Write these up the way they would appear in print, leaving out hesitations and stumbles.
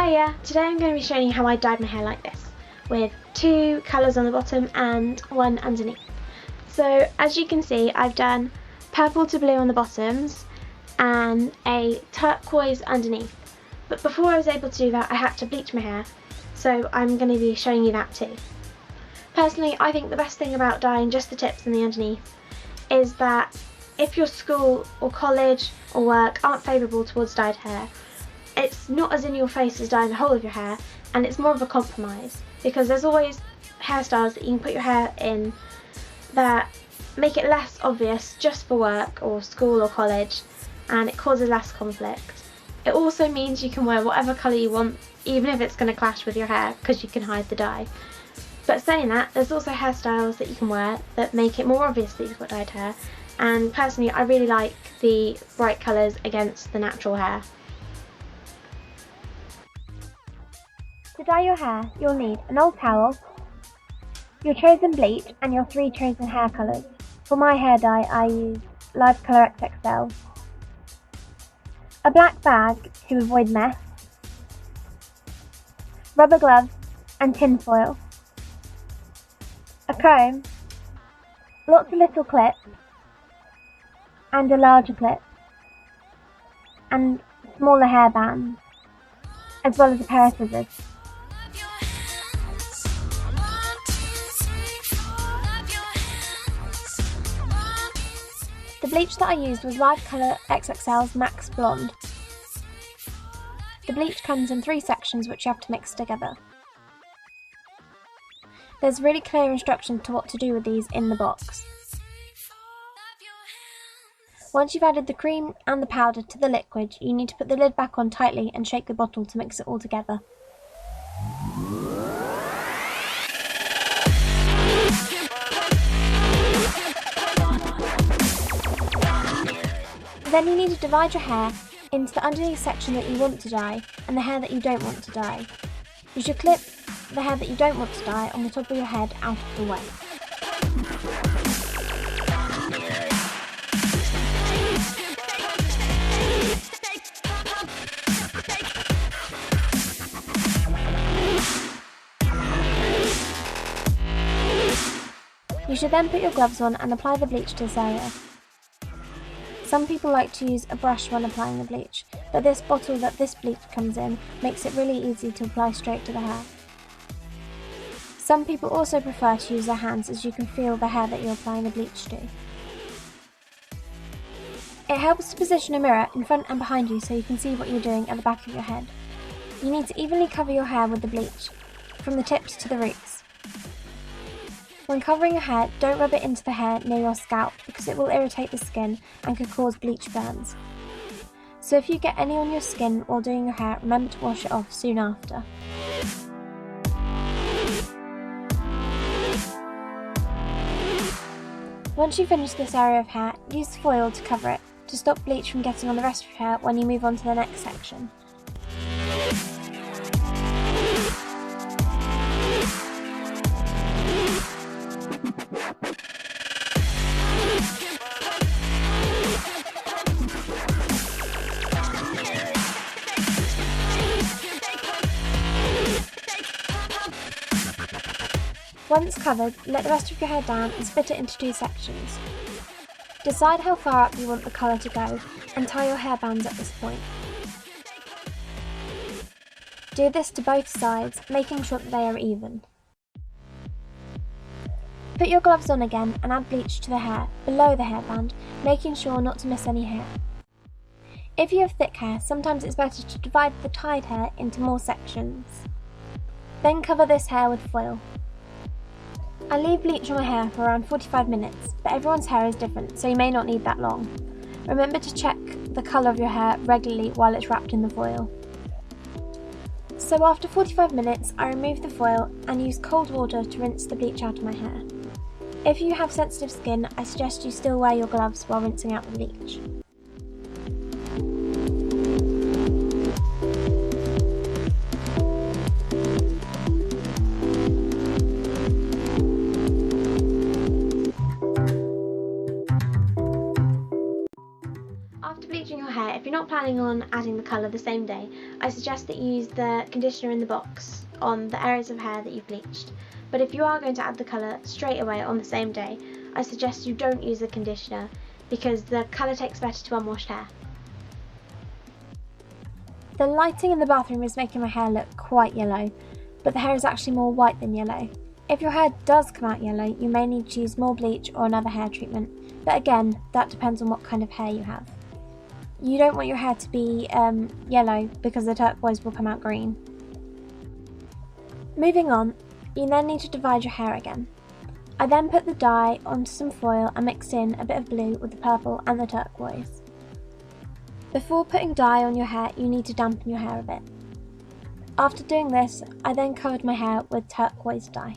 Hiya! Today I'm going to be showing you how I dyed my hair like this, with two colours on the bottom and one underneath. So as you can see, I've done purple to blue on the bottoms and a turquoise underneath. But before I was able to do that, I had to bleach my hair, so I'm going to be showing you that too. Personally, I think the best thing about dyeing just the tips and the underneath is that if your school or college or work aren't favourable towards dyed hair, it's not as in your face as dyeing the whole of your hair, and it's more of a compromise because there's always hairstyles that you can put your hair in that make it less obvious just for work or school or college, and it causes less conflict. It also means you can wear whatever colour you want, even if it's going to clash with your hair, because you can hide the dye. But saying that, there's also hairstyles that you can wear that make it more obvious that you've got dyed hair, and personally I really like the bright colours against the natural hair. To dye your hair, you'll need an old towel, your chosen bleach and your 3 chosen hair colours. For my hair dye I use Live Colour XXL, a black bag to avoid mess, rubber gloves and tin foil, a comb, lots of little clips and a larger clip, and smaller hair bands, as well as a pair of scissors. The bleach that I used was Live Colour XXL's Max Blonde. The bleach comes in 3 sections which you have to mix together. There's really clear instructions to what to do with these in the box. Once you've added the cream and the powder to the liquid, you need to put the lid back on tightly and shake the bottle to mix it all together. Then you need to divide your hair into the underneath section that you want to dye and the hair that you don't want to dye. You should clip the hair that you don't want to dye on the top of your head out of the way. You should then put your gloves on and apply the bleach to this area. Some people like to use a brush when applying the bleach, but this bottle that this bleach comes in makes it really easy to apply straight to the hair. Some people also prefer to use their hands, as you can feel the hair that you're applying the bleach to. It helps to position a mirror in front and behind you so you can see what you're doing at the back of your head. You need to evenly cover your hair with the bleach, from the tips to the roots. When covering your hair, don't rub it into the hair near your scalp because it will irritate the skin and could cause bleach burns. So if you get any on your skin while doing your hair, remember to wash it off soon after. Once you finish this area of hair, use foil to cover it to stop bleach from getting on the rest of your hair when you move on to the next section. Once covered, let the rest of your hair down and split it into 2 sections. Decide how far up you want the colour to go and tie your hair bands at this point. Do this to both sides, making sure that they are even. Put your gloves on again and add bleach to the hair, below the hairband, making sure not to miss any hair. If you have thick hair, sometimes it's better to divide the tied hair into more sections. Then cover this hair with foil. I leave bleach on my hair for around 45 minutes, but everyone's hair is different, so you may not need that long. Remember to check the colour of your hair regularly while it's wrapped in the foil. So after 45 minutes, I remove the foil and use cold water to rinse the bleach out of my hair. If you have sensitive skin, I suggest you still wear your gloves while rinsing out the bleach. planning on adding the colour the same day, I suggest that you use the conditioner in the box on the areas of hair that you've bleached. But if you are going to add the colour straight away on the same day, I suggest you don't use the conditioner because the colour takes better to unwashed hair. The lighting in the bathroom is making my hair look quite yellow, but the hair is actually more white than yellow. If your hair does come out yellow, you may need to use more bleach or another hair treatment, but again, that depends on what kind of hair you have. You don't want your hair to be yellow because the turquoise will come out green. Moving on, you then need to divide your hair again. I then put the dye onto some foil and mixed in a bit of blue with the purple and the turquoise. Before putting dye on your hair, you need to dampen your hair a bit. After doing this, I then covered my hair with turquoise dye.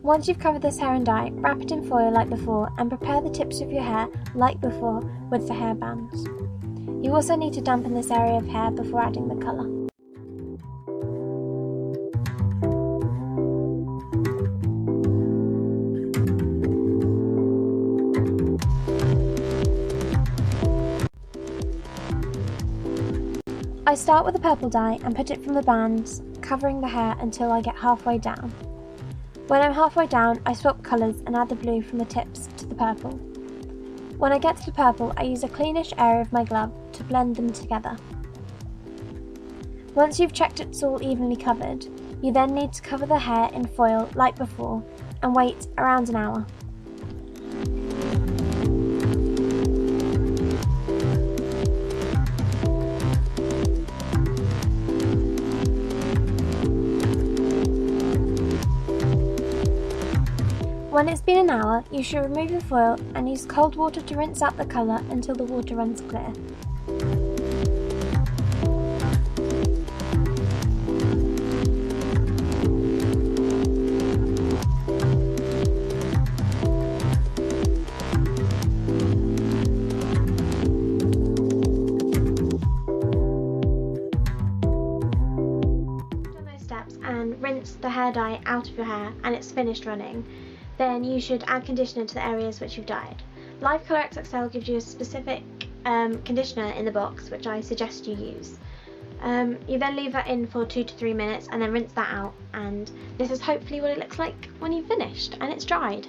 Once you've covered this hair in dye, wrap it in foil like before and prepare the tips of your hair like before with the hair bands. You also need to dampen this area of hair before adding the colour. I start with the purple dye and put it from the bands, covering the hair until I get halfway down. When I'm halfway down, I swap colours and add the blue from the tips to the purple. When I get to the purple, I use a cleanish area of my glove to blend them together. Once you've checked it's all evenly covered, you then need to cover the hair in foil like before and wait around an hour. When it's been an hour, you should remove the foil and use cold water to rinse out the colour until the water runs clear. Done those steps and rinse the hair dye out of your hair and it's finished running, then you should add conditioner to the areas which you've dyed. Live Colour XXL gives you a specific conditioner in the box which I suggest you use. You then leave that in for 2 to 3 minutes and then rinse that out, and this is hopefully what it looks like when you've finished and it's dried.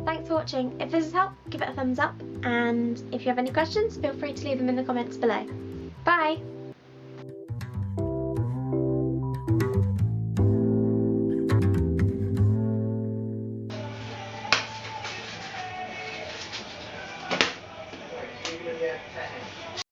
Thanks for watching. If this has helped, give it a thumbs up, and if you have any questions, feel free to leave them in the comments below. Bye!